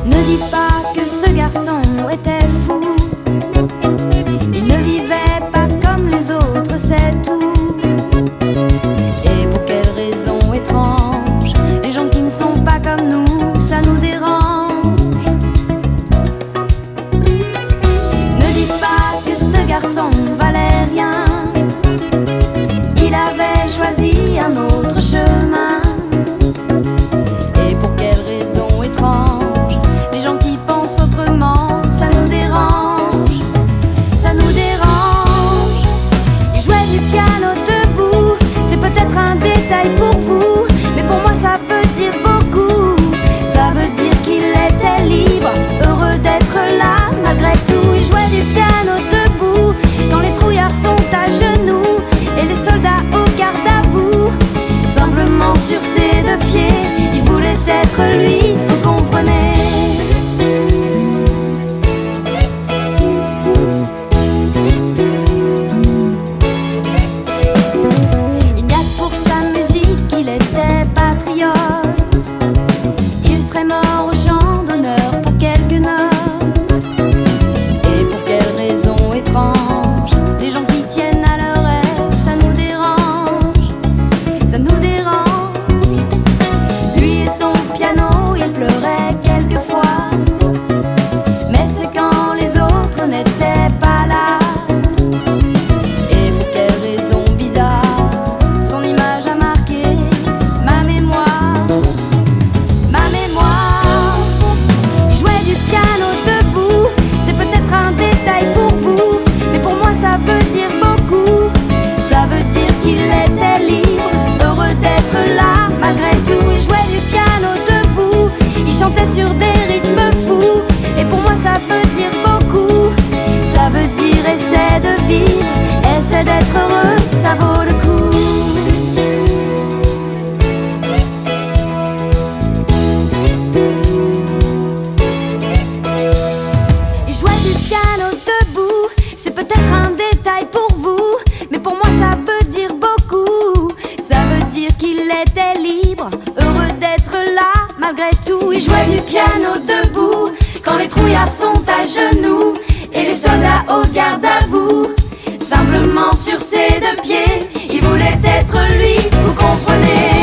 Ne dites pas que ce garçon était fou. Il ne vivait pas comme les autres, c'est tout. Et pour quelle raison étrange, les gens qui ne sont pas comme nous, ça nous dérange. Ne dites pas que ce garçon valait rien. Il avait choisi un autre chemin. Et pour quelle raison étrange, les gens qui pensent autrement, ça nous dérange. Ça nous dérange. Il jouait du piano debout, c'est peut-être un détail pour vous, mais pour moi ça veut dire beaucoup. Ça veut dire qu'il était libre, heureux d'être là malgré tout. Il jouait du piano debout, quand les trouillards sont à genoux et les soldats au garde à vous. Simplement sur ses deux pieds, il voulait être lui, vous comprenez. Il n'y a que pour sa musique qu'il était patriote. Il serait mort au champ d'honneur pour quelques notes. Et pour quelle raison étrange, les gens qui tiennent à leur rêve, ça nous dérange. Ça nous dérange. Lui et son piano, il pleurait quelquefois, mais c'est quand les autres n'étaient pas là. Et pour quelle raison bizarre, son image a marqué ma mémoire. Ma mémoire. Il jouait du piano debout, c'est peut-être un détail pour vous, mais pour moi ça veut dire beaucoup. Ça veut dire qu'il était libre, heureux d'être là malgré tout. Il jouait du piano debout, il chantait sur des rythmes fous, et pour moi ça veut dire beaucoup. Ça veut dire essaie de vivre, essaie d'être heureux, ça vaut le coup. Il jouait du piano debout, c'est peut-être un détail pour vous, mais pour moi ça veut dire beaucoup. Ça veut dire qu'il était libre, heureux d'être là malgré tout. Il jouait du piano debout, quand les trouillards sont à genoux et les soldats au garde à vous. Simplement sur ses deux pieds, il voulait être lui, vous comprenez.